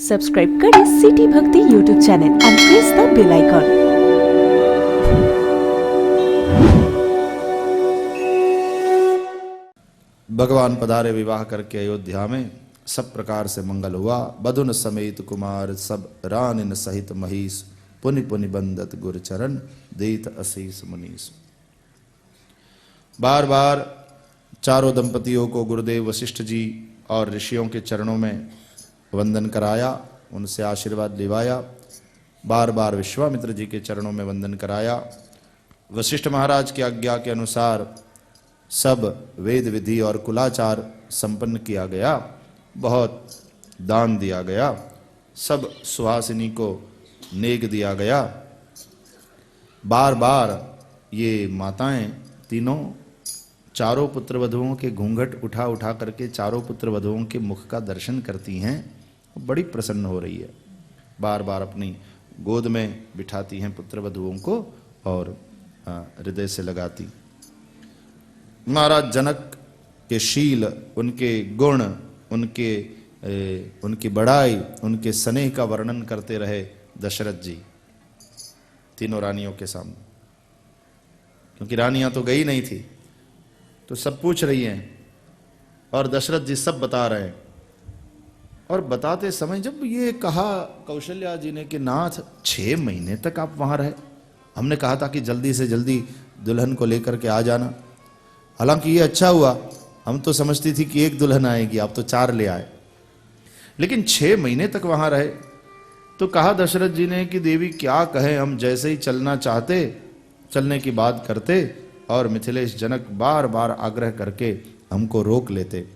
Subscribe करें city Bhakti YouTube channel and press the bell icon. भगवान पधारे विवाह करके अयोध्या में, सब प्रकार से मंगल हुआ। बधुन समेत कुमार सब रानिन सहित महीस, पुनि पुनि बंदत गुर चरण देत असीस मुनीस। बार बार चारों दंपतियों को गुरुदेव वशिष्ठ जी और ऋषियों के चरणों में वंदन कराया, उनसे आशीर्वाद दिवाया। बार बार विश्वामित्र जी के चरणों में वंदन कराया। वशिष्ठ महाराज की आज्ञा के अनुसार सब वेद विधि और कुलाचार संपन्न किया गया। बहुत दान दिया गया, सब सुहासिनी को नेग दिया गया। बार बार ये माताएं तीनों चारों पुत्र वधुओं के घूंघट उठा उठा करके चारों पुत्र वधुओं के मुख का दर्शन करती हैं। बड़ी प्रसन्न हो रही है। बार बार अपनी गोद में बिठाती हैं पुत्र वधुओं को और हृदय से लगाती। महाराज जनक के शील, उनके गुण, उनकी बड़ाई, उनके स्नेह का वर्णन करते रहे दशरथ जी तीनों रानियों के सामने, क्योंकि रानियां तो गई नहीं थी, तो सब पूछ रही हैं और दशरथ जी सब बता रहे हैं। और बताते समय जब ये कहा कौशल्या जी ने कि नाथ 6 महीने तक आप वहां रहे, हमने कहा था कि जल्दी से जल्दी दुल्हन को लेकर के आ जाना। हालांकि ये अच्छा हुआ, हम तो समझती थी कि एक दुल्हन आएगी, आप तो 4 ले आए, लेकिन 6 महीने तक वहां रहे। तो कहा दशरथ जी ने कि देवी क्या कहें, हम जैसे ही चलना चाहते चलने की बात करते और मिथिलेश जनक बार बार आग्रह करके हमको रोक लेते।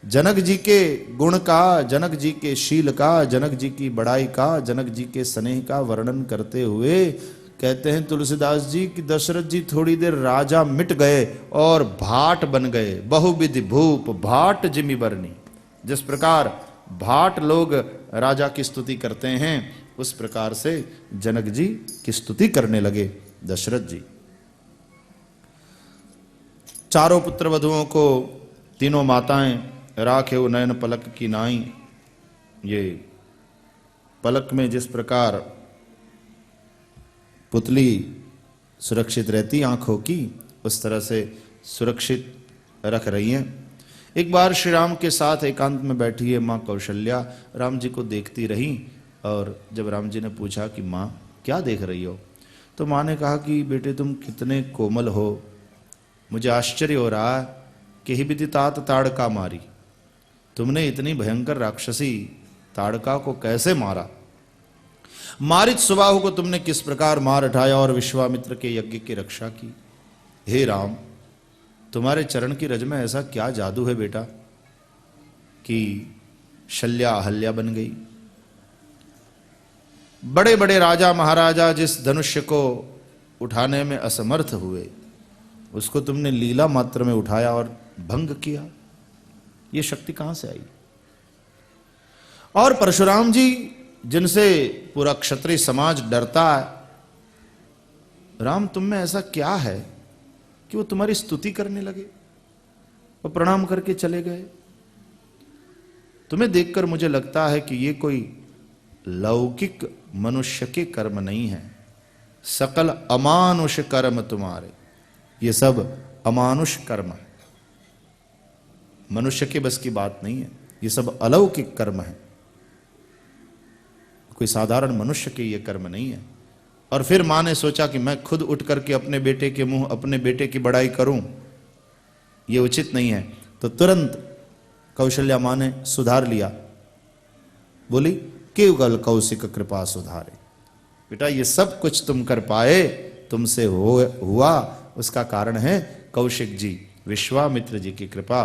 जनक जी के गुण का, जनक जी के शील का, जनक जी की बड़ाई का, जनक जी के स्नेह का वर्णन करते हुए कहते हैं तुलसीदास जी कि दशरथ जी थोड़ी देर राजा मिट गए और भाट बन गए। बहुविधि भूप भाट जिमि बरनी। जिस प्रकार भाट लोग राजा की स्तुति करते हैं, उस प्रकार से जनक जी की स्तुति करने लगे दशरथ जी। चारों पुत्र वधुओं को तीनों माताएं राखे नयन पलक की नाई। ये पलक में जिस प्रकार पुतली सुरक्षित रहती आंखों की, उस तरह से सुरक्षित रख रही हैं। एक बार श्री राम के साथ एकांत में बैठी है माँ कौशल्या, राम जी को देखती रही। और जब राम जी ने पूछा कि माँ क्या देख रही हो, तो माँ ने कहा कि बेटे तुम कितने कोमल हो, मुझे आश्चर्य हो रहा है कि ही विधि तात ताड़का मारी, तुमने इतनी भयंकर राक्षसी ताड़का को कैसे मारा, मारिच सुबाहु को तुमने किस प्रकार मार उठाया और विश्वामित्र के यज्ञ की रक्षा की। हे राम, तुम्हारे चरण की रज में ऐसा क्या जादू है बेटा कि शल्या अहल्या बन गई। बड़े बड़े राजा महाराजा जिस धनुष्य को उठाने में असमर्थ हुए, उसको तुमने लीला मात्र में उठाया और भंग किया। ये शक्ति कहां से आई। और परशुराम जी जिनसे पूरा क्षत्रिय समाज डरता है, राम तुम में ऐसा क्या है कि वो तुम्हारी स्तुति करने लगे और प्रणाम करके चले गए। तुम्हें देखकर मुझे लगता है कि ये कोई लौकिक मनुष्य के कर्म नहीं है, सकल अमानुष कर्म तुम्हारे, ये सब अमानुष कर्म है, मनुष्य के बस की बात नहीं है, ये सब अलौकिक कर्म है, कोई साधारण मनुष्य के ये कर्म नहीं है। और फिर मां ने सोचा कि मैं खुद उठ करके अपने बेटे के मुंह अपने बेटे की बड़ाई करूं, ये उचित नहीं है। तो तुरंत कौशल्या मां ने सुधार लिया, बोली केवल कौशिक कृपा सुधारे। बेटा ये सब कुछ तुम कर पाए, तुमसे हुआ, उसका कारण है कौशिक जी, विश्वामित्र जी की कृपा,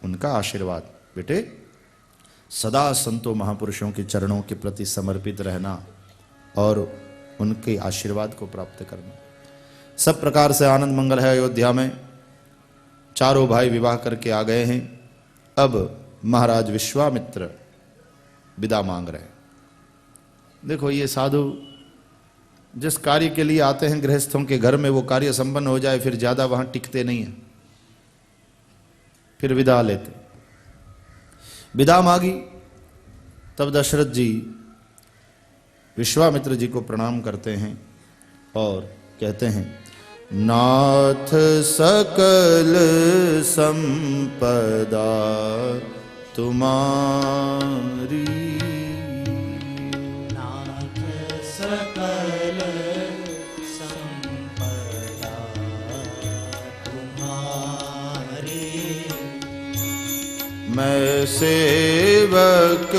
उनका आशीर्वाद। बेटे सदा संतों महापुरुषों के चरणों के प्रति समर्पित रहना और उनके आशीर्वाद को प्राप्त करना। सब प्रकार से आनंद मंगल है अयोध्या में। चारों भाई विवाह करके आ गए हैं। अब महाराज विश्वामित्र विदा मांग रहे हैं। देखो ये साधु जिस कार्य के लिए आते हैं गृहस्थों के घर में, वो कार्य संपन्न हो जाए फिर ज्यादा वहां टिकते नहीं है, फिर विदा लेते। विदा मांगी, तब दशरथ जी विश्वामित्र जी को प्रणाम करते हैं और कहते हैं, नाथ सकल संपदा तुम्हारी, नाथ सकल संपदा तुम्हारी, मैं सेवक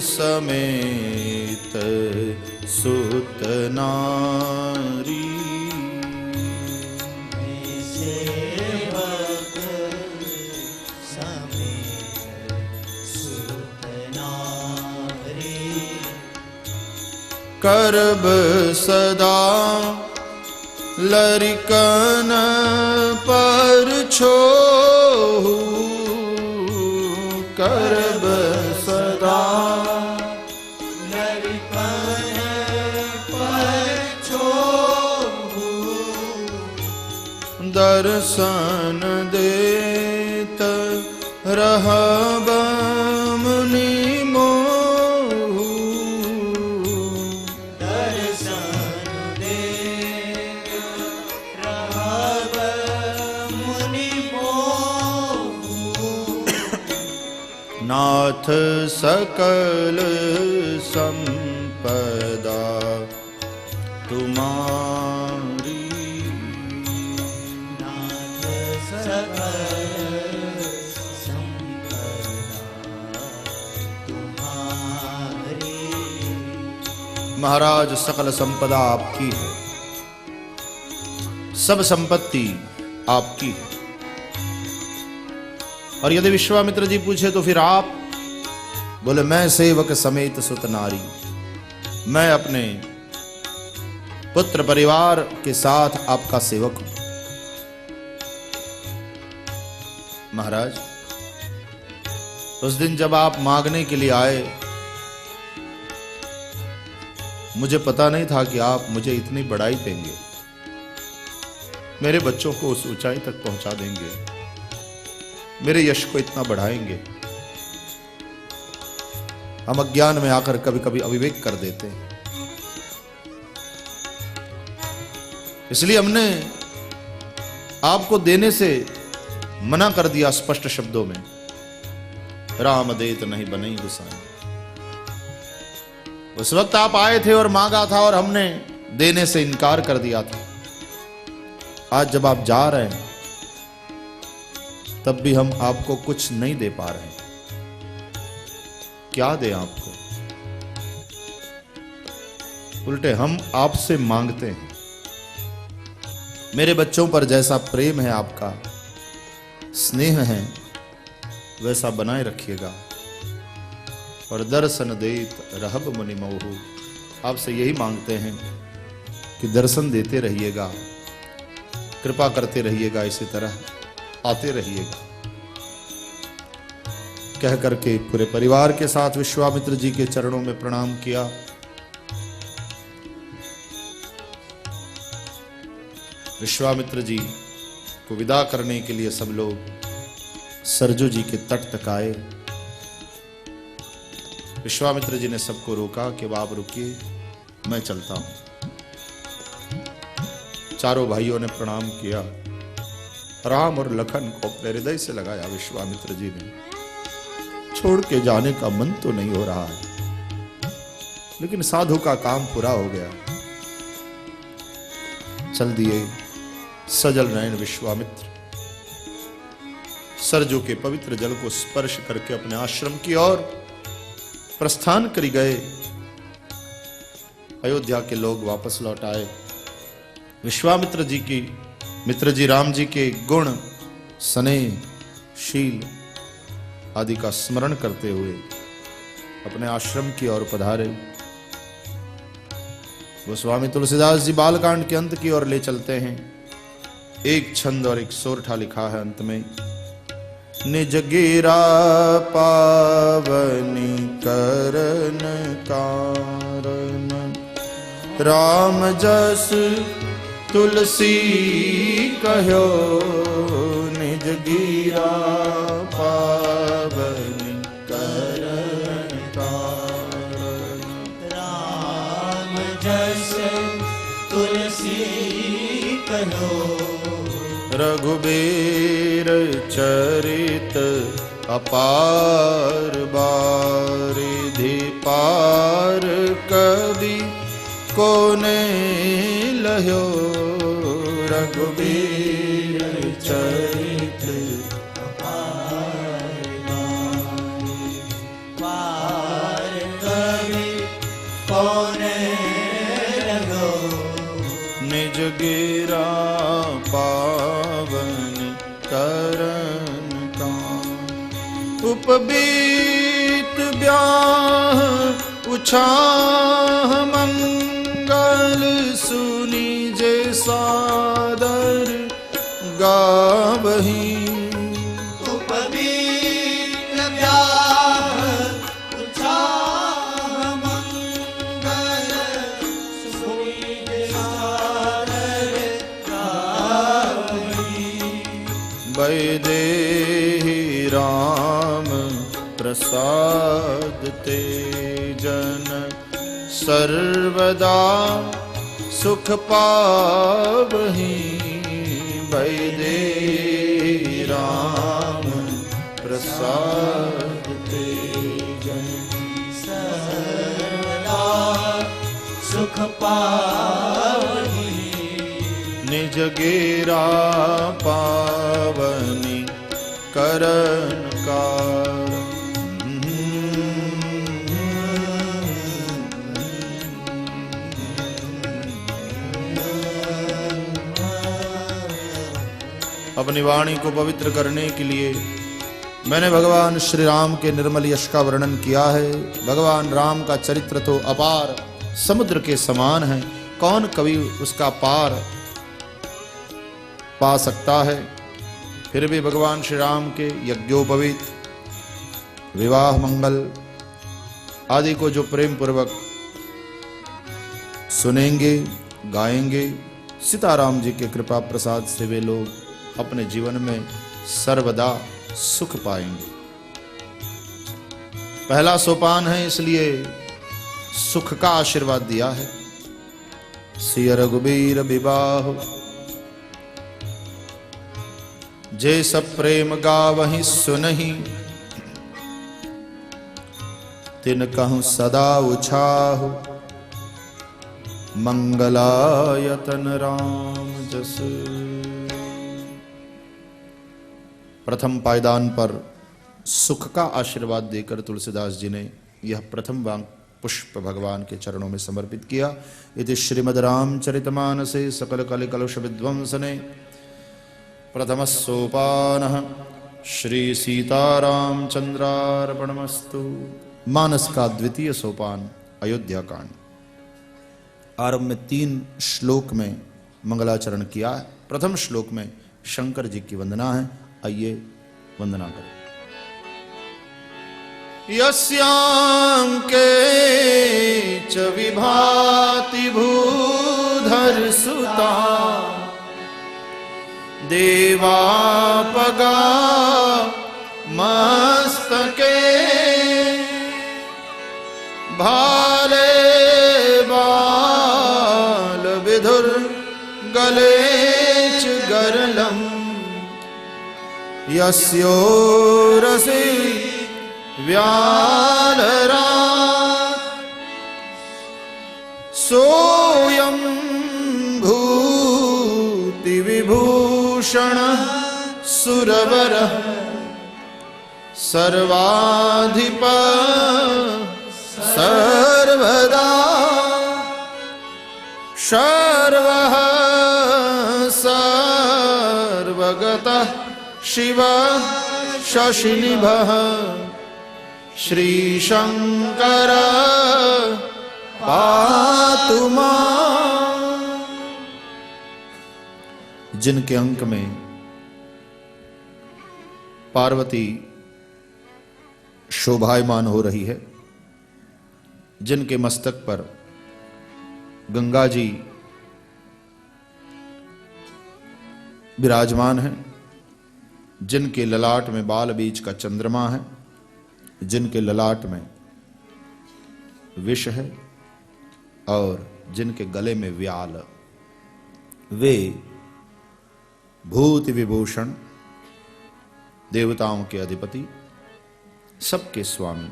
समेत सुत नारी, मैं सेवक समेत सुत नारी, करब सदा लरिकन पर छोहू, करब सदा लरिकन पर छोहू, दर्शन देत रहब मुनि मोहू, दर्शन देत रहब मुनि मोहू, नाथ सकल संपदा तुम्हारी, नाथ सकल संपदा तुम्हारी, महाराज सकल संपदा आपकी है, सब संपत्ति आपकी है। और यदि विश्वामित्र जी पूछे तो फिर आप बोले, मैं सेवक समेत सुत नारी, मैं अपने पुत्र परिवार के साथ आपका सेवक हूं। महाराज, उस दिन जब आप मांगने के लिए आए, मुझे पता नहीं था कि आप मुझे इतनी बड़ाई देंगे, मेरे बच्चों को उस ऊंचाई तक पहुंचा देंगे, मेरे यश को इतना बढ़ाएंगे। हम अज्ञान में आकर कभी कभी अविवेक कर देते हैं, इसलिए हमने आपको देने से मना कर दिया स्पष्ट शब्दों में, राम देत नहीं बनई गुसाई। उस वक्त आप आए थे और मांगा था और हमने देने से इनकार कर दिया था। आज जब आप जा रहे हैं तब भी हम आपको कुछ नहीं दे पा रहे हैं। क्या दें आपको? उल्टे हम आपसे मांगते हैं। मेरे बच्चों पर जैसा प्रेम है, आपका स्नेह है, वैसा बनाए रखिएगा। और दर्शन देत रहब मुनि मोहू, आपसे यही मांगते हैं कि दर्शन देते रहिएगा, कृपा करते रहिएगा, इसी तरह आते रहिएगा। कह करके पूरे परिवार के साथ विश्वामित्र जी के चरणों में प्रणाम किया। विश्वामित्र जी को विदा करने के लिए सब लोग सरजू जी के तट तक आए। विश्वामित्र जी ने सबको रोका कि आप रुकिए, मैं चलता हूं। चारों भाइयों ने प्रणाम किया। राम और लखन को अपने हृदय से लगाया। विश्वामित्र जी ने, छोड़ के जाने का मन तो नहीं हो रहा है, लेकिन साधु का काम पूरा हो गया। चल दिए सजल नयन विश्वामित्र। सरजू के पवित्र जल को स्पर्श करके अपने आश्रम की ओर प्रस्थान करी गए। अयोध्या के लोग वापस लौट आए। विश्वामित्र जी की, मित्र जी राम जी के गुण, स्नेह, शील आदि का स्मरण करते हुए अपने आश्रम की ओर पधारे। गोस्वामी तुलसीदास जी बालकांड के अंत की ओर ले चलते हैं। एक छंद और एक सोरठा लिखा है अंत में, निज गिरा पावनी करन कारण, राम जस तुलसी कहो, निज गिरा पावनी करन कारण, राम रस तुलसी कहो। रघुबीर चरित अपार बारिधि पार कवि कोने लह्यो। रघुबीर चरित अपार पार कवि कोने लह्यो। निज गिरा पावन करन कान। उपबीत ब्याह उछाह मंगल सुनी जे सादर गावही। उपबीत ब्याह उछाह मंगल सुनी जे सादर गावही। वैदेही राम प्रसाद ते जन सर्वदा सुख पावही। वैदेही राम प्रसाद ते जन सर्वदा सुख पावही। निज गिरा पावनी करन कार। अपनी वाणी को पवित्र करने के लिए मैंने भगवान श्री राम के निर्मल यश का वर्णन किया है। भगवान राम का चरित्र तो अपार समुद्र के समान है, कौन कवि उसका पार पा सकता है। फिर भी भगवान श्री राम के यज्ञोपवीत, विवाह मंगल आदि को जो प्रेम पूर्वक सुनेंगे गाएंगे, सीताराम जी के कृपा प्रसाद से वे लोग अपने जीवन में सर्वदा सुख पाएंगे। पहला सोपान है, इसलिए सुख का आशीर्वाद दिया है। सिय रघुबीर विवाह जे सब प्रेम गावहि सुनहि। तिन कहूँ सदा उछाहु मंगलायतन राम जस। प्रथम पायदान पर सुख का आशीर्वाद देकर तुलसीदास जी ने यह प्रथम वांग पुष्प भगवान के चरणों में समर्पित किया। इति श्रीमद् रामचरितमानसे सकल कलिकलुष विध्वंसने प्रथम सोपानः श्री सीतारामचंद्रार्पणमस्तु। मानस का द्वितीय सोपान अयोध्या कांड। आरंभ में 3 श्लोक में मंगलाचरण किया है। प्रथम श्लोक में शंकर जी की वंदना है। आइए वंदना करें। यस्यांके च विभाति भूधर सुता देवापगा मस्तके भाले बाल विधुर गलेच गरलम यस्योरसि व्यालरा सोयं भूति विभूषण सुरवर सर्वाधिप सर्वदा सर्वः सर्वगतः शिव शशिनिभः श्रीशंकर पातु मां। जिनके अंक में पार्वती शोभायमान हो रही है, जिनके मस्तक पर गंगा जी विराजमान है, जिनके ललाट में बाल बीज का चंद्रमा है, जिनके ललाट में विष है, और जिनके गले में व्याल, वे भूति विभूषण, देवताओं के अधिपति, सबके स्वामी,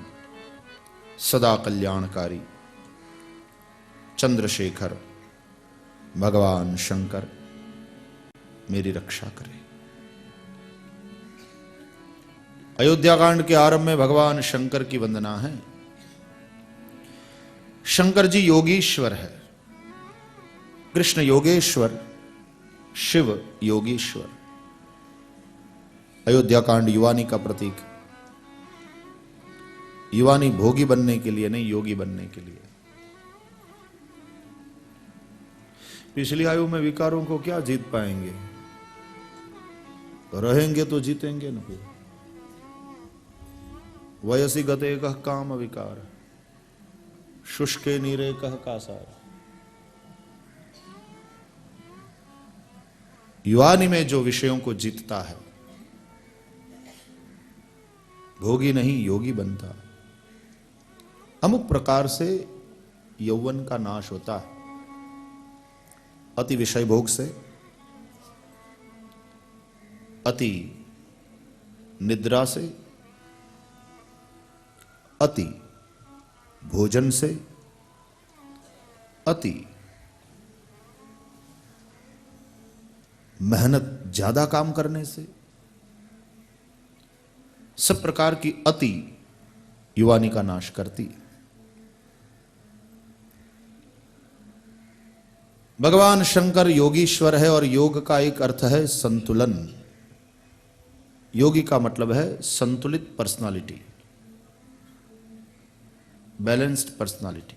सदा कल्याणकारी चंद्रशेखर भगवान शंकर मेरी रक्षा करे। अयोध्या कांड के आरंभ में भगवान शंकर की वंदना है। शंकर जी योगीश्वर है, कृष्ण योगेश्वर, शिव योगीश्वर। अयोध्या कांड युवानी का प्रतीक। युवानी भोगी बनने के लिए नहीं, योगी बनने के लिए। पिछली आयु में विकारों को क्या जीत पाएंगे, रहेंगे तो जीतेंगे न। वयसी गते कह काम विकार, शुष्के नीरे कह कासार। युवानी में जो विषयों को जीतता है, भोगी नहीं योगी बनता। अमुक प्रकार से यौवन का नाश होता है, अति विषय भोग से, अति निद्रा से, अति भोजन से, अति मेहनत ज्यादा काम करने से, सब प्रकार की अति युवानी का नाश करती है। भगवान शंकर योगीश्वर है और योग का एक अर्थ है संतुलन। योगी का मतलब है संतुलित पर्सनालिटी, बैलेंस्ड पर्सनालिटी।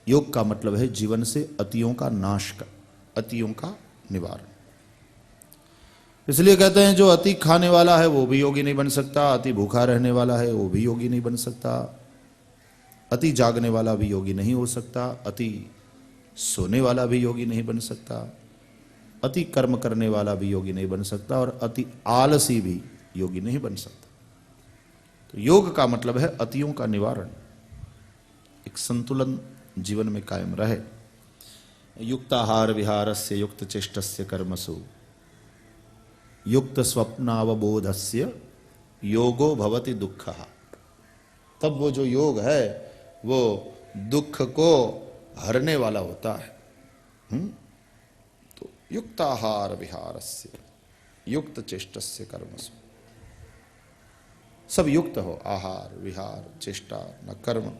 योग का मतलब है जीवन से अतियों का नाश कर, अतियों का निवारण। इसलिए कहते हैं जो अति खाने वाला है वो भी योगी नहीं बन सकता, अति भूखा रहने वाला है वो भी योगी नहीं बन सकता, अति जागने वाला भी योगी नहीं हो सकता, अति सोने वाला भी योगी नहीं बन सकता, अति कर्म करने वाला भी योगी नहीं बन सकता, और अति आलसी भी योगी नहीं बन सकता। तो योग का मतलब है अतियों का निवारण, एक संतुलन जीवन में कायम रहे। युक्ताहार विहारस्य युक्त चेष्टस्य कर्मसु युक्त स्वप्नावबोधस्य योगो भवति दुःखः। तब वो जो योग है वो दुख को हरने वाला होता है। तो युक्ताहार विहारस्य युक्त चेष्टस्य कर्मसु, सब युक्त हो, आहार विहार चेष्टा न कर्म,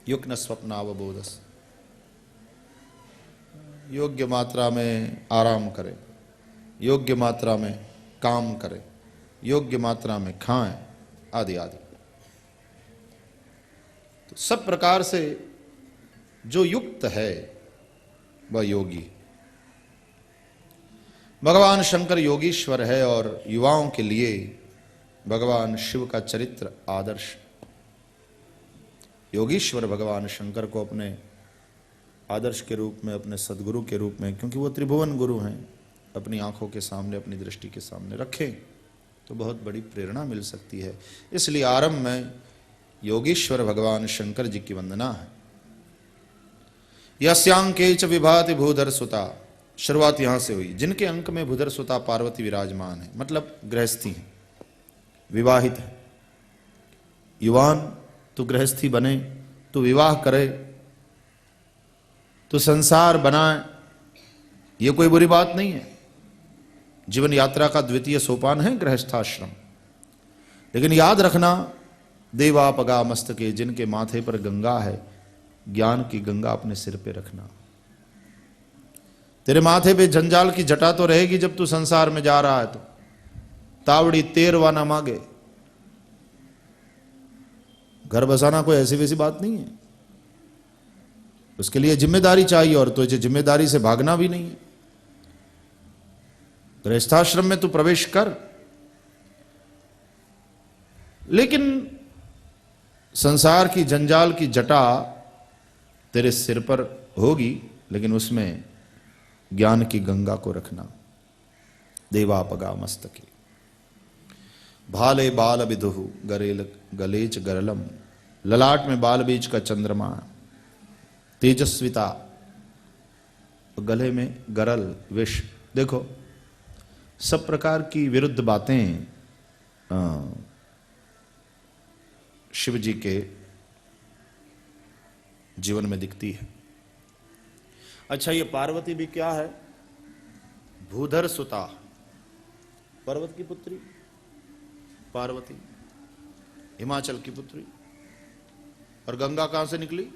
युक्त न स्वप्नावबोधस्य। योग्य मात्रा में आराम करें, योग्य मात्रा में काम करें, योग्य मात्रा में खाएं, आदि आदि। तो सब प्रकार से जो युक्त है वह योगी। भगवान शंकर योगीश्वर है और युवाओं के लिए भगवान शिव का चरित्र आदर्श। योगीश्वर भगवान शंकर को अपने आदर्श के रूप में, अपने सदगुरु के रूप में, क्योंकि वो त्रिभुवन गुरु हैं, अपनी आंखों के सामने, अपनी दृष्टि के सामने रखें तो बहुत बड़ी प्रेरणा मिल सकती है। इसलिए आरंभ में योगीश्वर भगवान शंकर जी की वंदना है। यस्यांके च विभाति भूधर सुता, शुरुआत यहां से हुई। जिनके अंक में भूधर सुता पार्वती विराजमान है, मतलब गृहस्थी है, विवाहित है। युवान तू गृहस्थी बने, तू विवाह करे, तू संसार बनाए, ये कोई बुरी बात नहीं है। जीवन यात्रा का द्वितीय सोपान है गृहस्थाश्रम। लेकिन याद रखना, देवापगा मस्तके, जिनके माथे पर गंगा है, ज्ञान की गंगा अपने सिर पे रखना। तेरे माथे पे जंजाल की जटा तो रहेगी जब तू संसार में जा रहा है, तो तावड़ी तेरवा ना मांगे। घर बसाना कोई ऐसी वैसी बात नहीं है, उसके लिए जिम्मेदारी चाहिए, और तुझे जिम्मेदारी से भागना भी नहीं है। गृहस्थाश्रम में तू प्रवेश कर, लेकिन संसार की जंजाल की जटा तेरे सिर पर होगी, लेकिन उसमें ज्ञान की गंगा को रखना। देवापगा मस्तके भाले बाल विदुहु गलेच गरलम, ललाट में बाल बीज का चंद्रमा, तेजस्विता, गले में गरल विष। देखो सब प्रकार की विरुद्ध बातें शिव जी के जीवन में दिखती है। अच्छा, ये पार्वती भी क्या है? भूधर सुता, पर्वत की पुत्री पार्वती, हिमाचल की पुत्री। और गंगा कहां से निकली?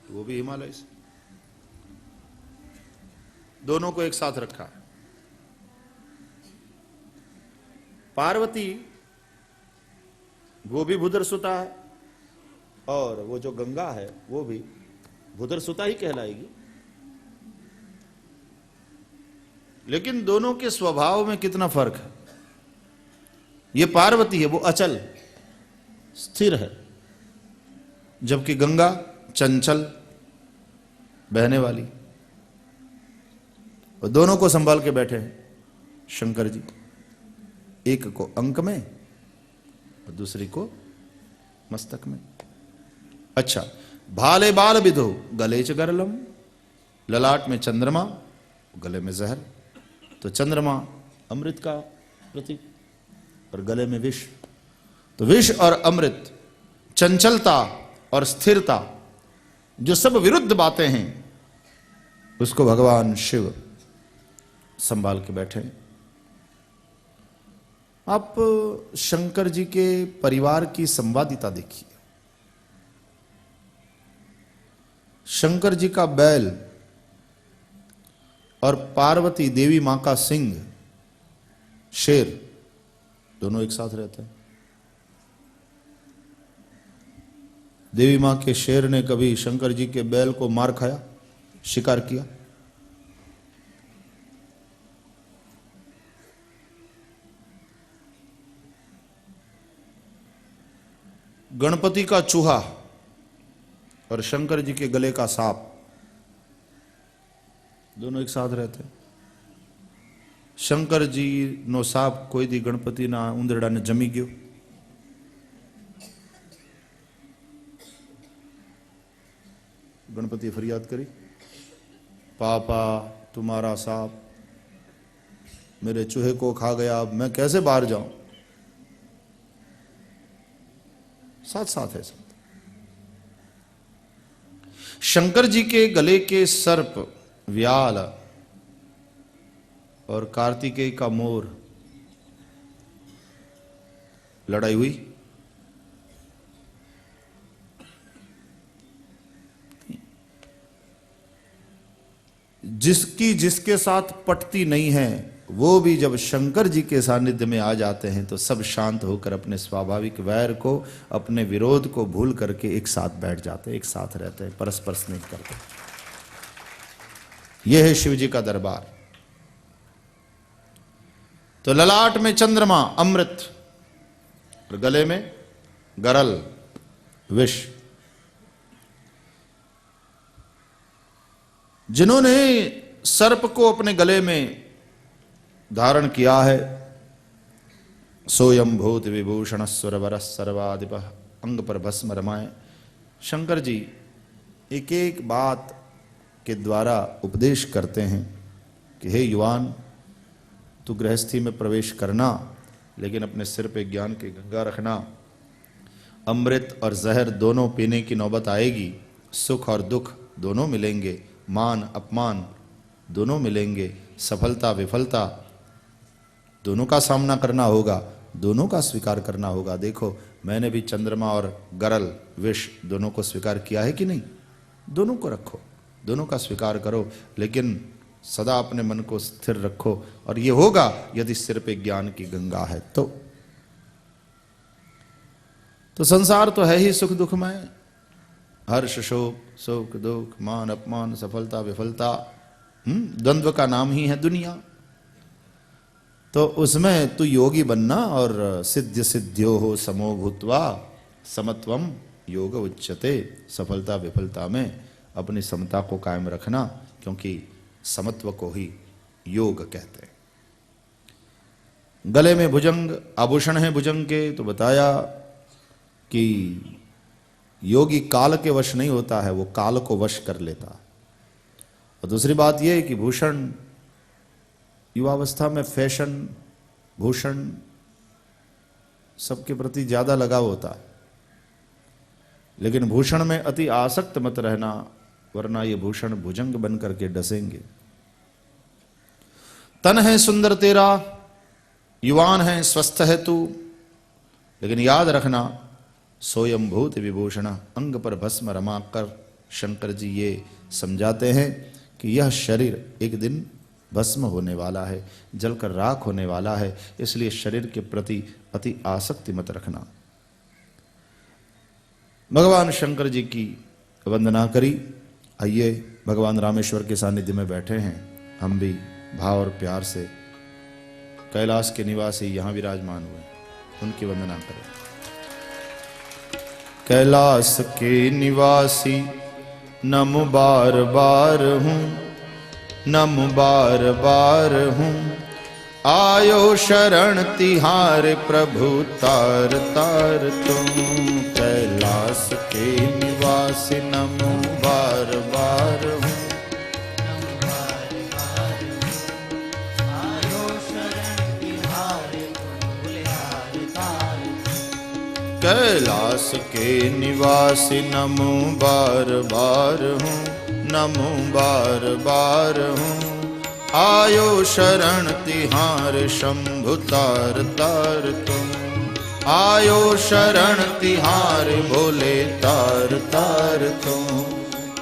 वो भी हिमालय से। दोनों को एक साथ रखा है। पार्वती वो भी भूधर सुता है, और वो जो गंगा है वो भी भूधर सुता ही कहलाएगी। लेकिन दोनों के स्वभाव में कितना फर्क है। ये पार्वती है, वो अचल स्थिर है, जबकि गंगा चंचल बहने वाली। और दोनों को संभाल के बैठे हैं शंकर जी, एक को अंक में और दूसरी को मस्तक में। अच्छा, भाले बाल विधो गले च गरलम, ललाट में चंद्रमा, गले में जहर। तो चंद्रमा अमृत का प्रतीक, और गले में विष। तो विष और अमृत, चंचलता और स्थिरता, जो सब विरुद्ध बातें हैं, उसको भगवान शिव संभाल के बैठे। आप शंकर जी के परिवार की संवादिता देखिए। शंकर जी का बैल और पार्वती देवी मां का सिंह, शेर, दोनों एक साथ रहते हैं। देवी मां के शेर ने कभी शंकर जी के बैल को मार खाया, शिकार किया? गणपति का चूहा और शंकर जी के गले का सांप, दोनों एक साथ रहते हैं। शंकर जी नो सांप कोई दी गणपति ना उंदरड़ा ने जमी गयो। गणपति फरियाद करी, पापा तुम्हारा सांप मेरे चूहे को खा गया, अब मैं कैसे बाहर जाऊं? साथ साथ है सब। शंकर जी के गले के सर्प व्याल और कार्तिकेय का मोर, लड़ाई हुई। जिसकी जिसके साथ पटती नहीं है, वो भी जब शंकर जी के सानिध्य में आ जाते हैं तो सब शांत होकर अपने स्वाभाविक वैर को, अपने विरोध को भूल करके एक साथ बैठ जाते हैं, एक साथ रहते हैं, परस्पर स्नेह करते हैं। यह है शिव जी का दरबार। तो ललाट में चंद्रमा अमृत और गले में गरल विष। जिन्होंने सर्प को अपने गले में धारण किया है, सोयम भूत विभूषण स्वरवर सर्वाधिप, अंग पर भस्म रमाए। शंकर जी एक एक बात के द्वारा उपदेश करते हैं कि हे युवान, तू गृहस्थी में प्रवेश करना, लेकिन अपने सिर पे ज्ञान की गंगा रखना। अमृत और जहर दोनों पीने की नौबत आएगी, सुख और दुख दोनों मिलेंगे, मान अपमान दोनों मिलेंगे, सफलता विफलता दोनों का सामना करना होगा, दोनों का स्वीकार करना होगा। देखो, मैंने भी चंद्रमा और गरल विष दोनों को स्वीकार किया है कि नहीं? दोनों को रखो, दोनों का स्वीकार करो, लेकिन सदा अपने मन को स्थिर रखो। और ये होगा यदि सिर पे ज्ञान की गंगा है तो संसार तो है ही सुख दुखमय, हर्ष शोक सुख दुख मान अपमान सफलता विफलता, द्वंद्व का नाम ही है दुनिया। तो उसमें तू योगी बनना और सिद्ध सिद्ध्यो हो समो भूत्वा समत्वम योग उच्यते। सफलता विफलता में अपनी समता को कायम रखना, क्योंकि समत्व को ही योग कहते हैं। गले में भुजंग, आभूषण है भुजंग के, तो बताया कि योगी काल के वश नहीं होता है, वो काल को वश कर लेता। और दूसरी बात यह है कि भूषण, युवावस्था में फैशन, भूषण सबके प्रति ज्यादा लगाव होता है, लेकिन भूषण में अति आसक्त मत रहना, वरना ये भूषण भुजंग बन करके डसेंगे। तन है सुंदर तेरा, युवान है, स्वस्थ है तू, लेकिन याद रखना सोयम भूत विभूषण, अंग पर भस्म रमाकर शंकर जी ये समझाते हैं कि यह शरीर एक दिन भस्म होने वाला है, जलकर राख होने वाला है, इसलिए शरीर के प्रति अति आसक्ति मत रखना। भगवान शंकर जी की वंदना करी। आइए भगवान रामेश्वर के सानिध्य में बैठे हैं, हम भी भाव और प्यार से कैलाश के निवासी यहां विराजमान हुए, उनकी वंदना करें। कैलाश के निवासी नमो बार बार हूं, नमो बार बार हूं, आयो शरण तिहार प्रभु तार तार तुम। कैलाश के निवासी नमो बार बार हूं, कैलाश के निवासी नमो बार बार हूँ, नमो बार बार हूँ, आयो शरण तिहार शंभु तार तार तुम। आयो शरण तिहार भोले तार तार तुम।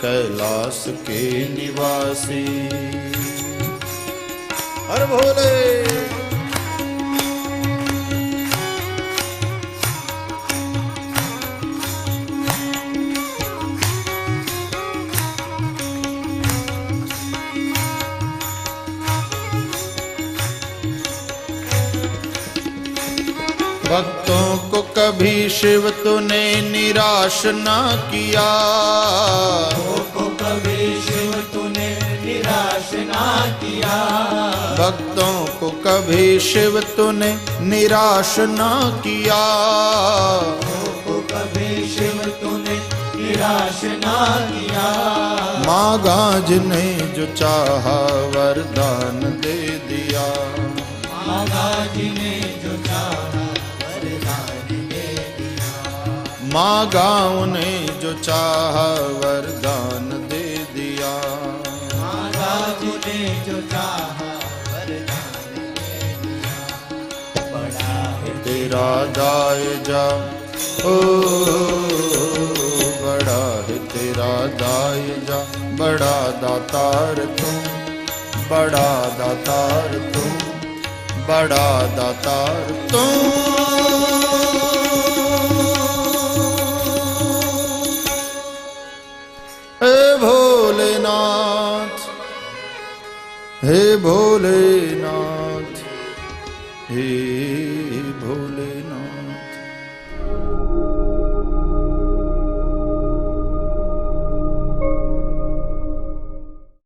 कैलाश के निवासी हर भोले। भक्तों को कभी शिव तूने निराश ना किया, को कभी शिव तूने निराश ना किया। भक्तों को कभी शिव तूने निराश ना किया, को कभी शिव तूने निराश ना किया। मांगा जिने जो चाहा वरदान दे दिया, मांगा जिने जो चाहा वरदान दे दिया। मांगा उन्हें जो चाहा वरदान दे दिया। मांगा जिने जो चाहा वरदान दे दिया। बड़ा है तेरा दायजा ओ बड़ा है तेरा दायजा, बड़ा दातार तू, बड़ा दातार तू, बड़ा दातार तू। हे भोलेनाथ, हे भोलेनाथ, हे